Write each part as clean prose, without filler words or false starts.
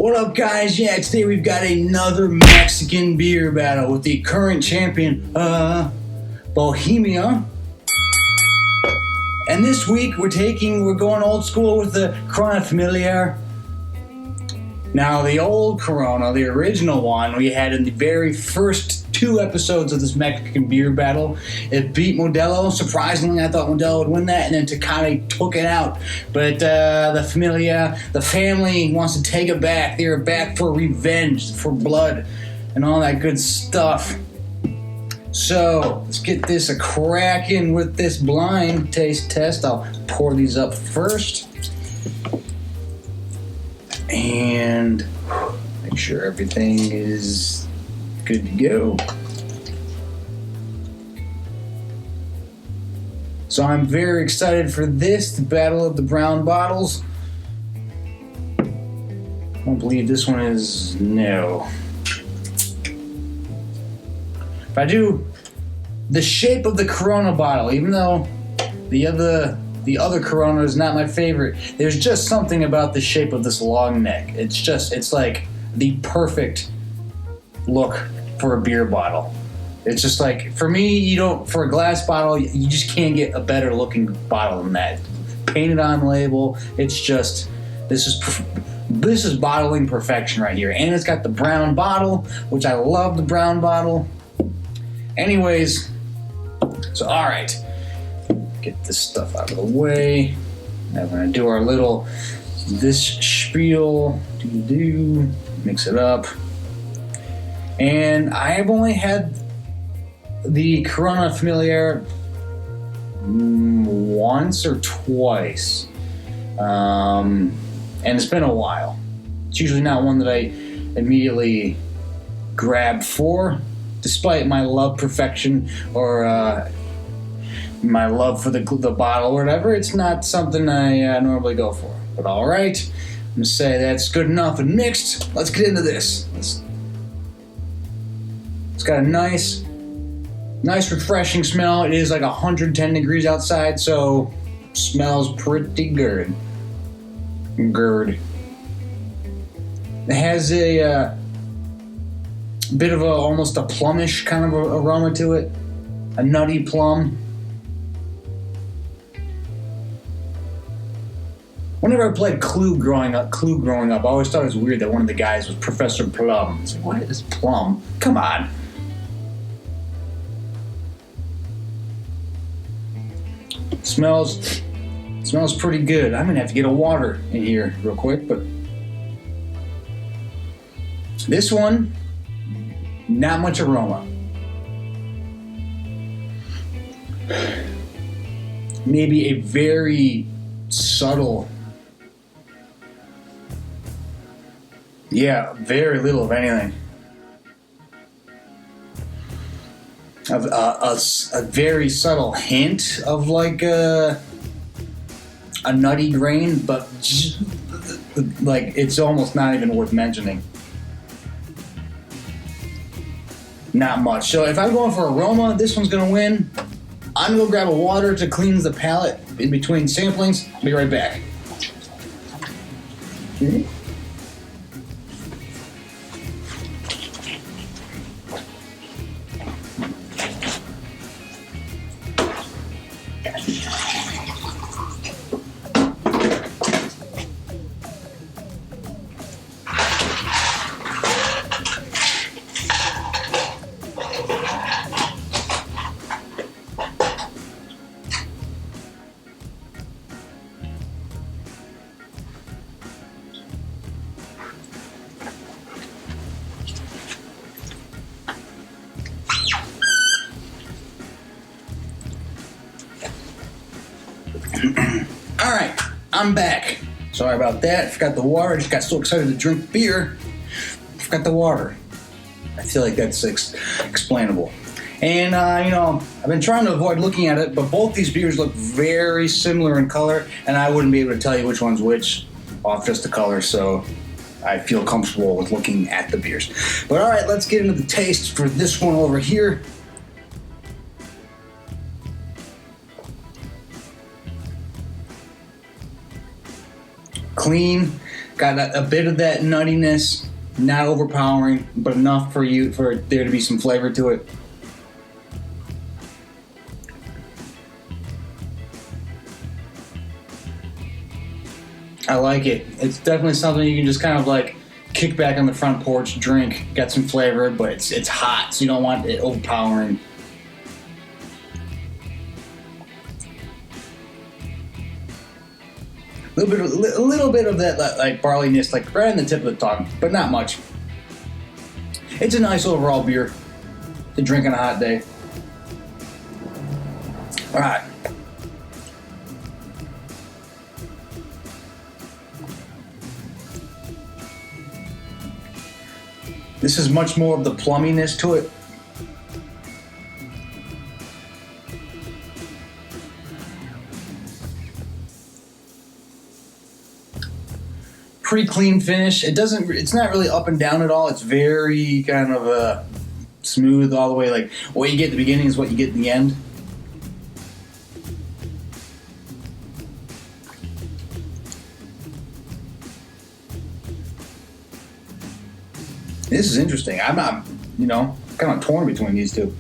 What up, guys? Yeah, today we've got another Mexican beer battle with the current champion, Bohemia. And this week we're going old school with the Corona Familiar. Now, the old Corona, the original one, we had in the very first 2 episodes of this Mexican beer battle. It beat Modelo. Surprisingly, I thought Modelo would win that, and then Tecate took it out. But the Familia, the family, wants to take it back. They're back for revenge, for blood, and all that good stuff. So, let's get this a-crackin' with this blind taste test. I'll pour these up first. And make sure everything is good to go. So I'm very excited for this, the Battle of the Brown Bottles. I don't believe this one is no. If I do the shape of the Corona bottle, even though the other Corona is not my favorite, there's just something about the shape of this long neck. It's like the perfect look for a beer bottle. It's just like, for me, for a glass bottle, you just can't get a better looking bottle than that. Painted on label, it's just, this is bottling perfection right here. And it's got the brown bottle, which I love the brown bottle. Anyways, so alright. Get this stuff out of the way. Now we're gonna do our little, this spiel, mix it up. And I have only had the Corona Familiar once or twice. And it's been a while. It's usually not one that I immediately grab for, despite my love perfection or my love for the bottle or whatever. It's not something I normally go for. But alright, I'm going to say that's good enough and mixed. Let's get into this. It's got a nice refreshing smell. It is like 110 degrees outside, so smells pretty good. It has a bit of almost a plumish kind of aroma to it. A nutty plum. Whenever I played Clue growing up, I always thought it was weird that one of the guys was Professor Plum. It's like, what is Plum? Come on. Smells pretty good. I'm gonna have to get a water in here real quick, but this one, not much aroma. Maybe a very subtle, very little of anything. A very subtle hint of like a nutty grain, but like it's almost not even worth mentioning. Not much. So if I'm going for aroma, this one's gonna win. I'm gonna go grab a water to cleanse the palate in between samplings. I'll be right back. Mm-hmm. Alright, I'm back. Sorry about that. I forgot the water. I just got so excited to drink beer. I forgot the water. I feel like that's explainable. And, I've been trying to avoid looking at it, but both these beers look very similar in color, and I wouldn't be able to tell you which one's which off just the color, so I feel comfortable with looking at the beers. But alright, let's get into the taste for this one over here. Clean, Got a bit of that nuttiness, not overpowering, but enough for there to be some flavor to it. I like it. It's definitely something you can just kind of like kick back on the front porch, drink. Got some flavor, but it's hot, so you don't want it overpowering. A little bit of that like barleyness, like right on the tip of the tongue, but not much. It's a nice overall beer to drink on a hot day. All right. This is much more of the plumminess to it. Pretty clean finish. It's not really up and down at all. It's very kind of smooth all the way. Like what you get at the beginning is what you get in the end. This is interesting. I'm not, kind of torn between these two.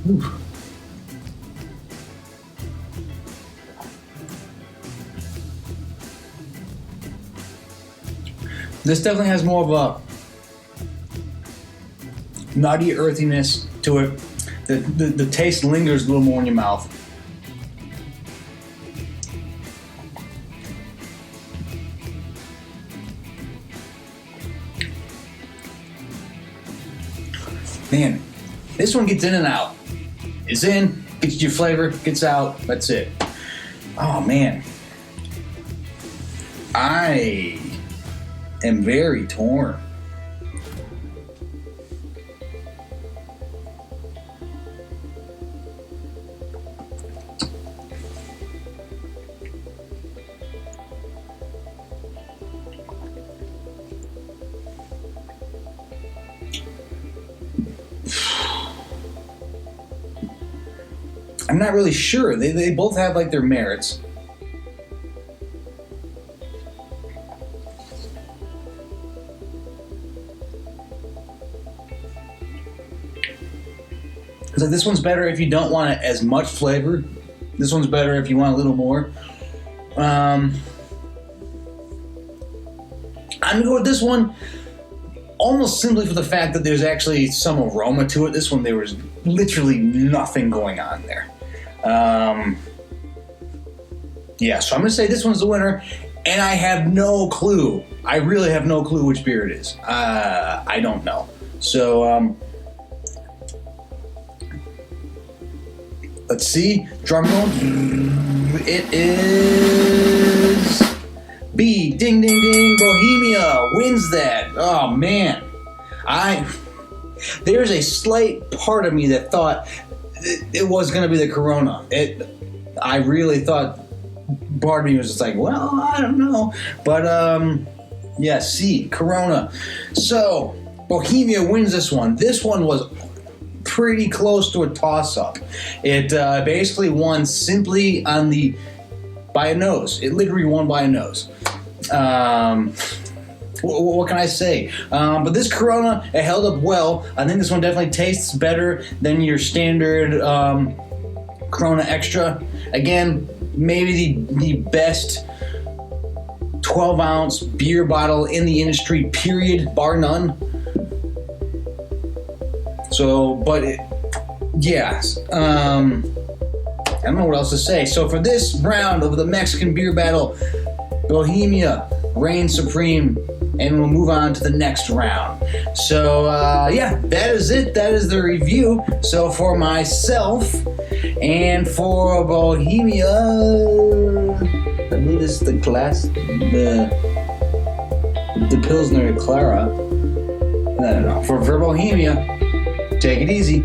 Ooh. This definitely has more of a nutty earthiness to it. The taste lingers a little more in your mouth. Man, this one gets in and out. It's in, gets your flavor, gets out, that's it. Oh man. I am very torn. I'm not really sure. They both have like their merits. So this one's better if you don't want as much flavor. This one's better if you want a little more. I'm gonna go with this one almost simply for the fact that there's actually some aroma to it. This one, there was literally nothing going on there. Yeah, so I'm gonna say this one's the winner, and I have no clue. I really have no clue which beer it is. I don't know. So, let's see. Drum roll. It is B. Ding, ding, ding. Bohemia wins that. Oh man, there's a slight part of me that thought it was going to be the Corona. I really thought. Part of me was just like, well, I don't know, but yeah. C. Corona. So Bohemia wins this one. This one was pretty close to a toss-up. It basically won simply by a nose. It literally won by a nose. What can I say? But this Corona, it held up well. I think this one definitely tastes better than your standard Corona Extra. Again, maybe the best 12-ounce beer bottle in the industry, period, bar none. So, but yes, I don't know what else to say. So for this round of the Mexican beer battle, Bohemia reigns supreme, and we'll move on to the next round. So yeah, that is it. That is the review. So for myself and for Bohemia, I believe this is the class, the Pilsner Clara. I don't know. For Bohemia, take it easy.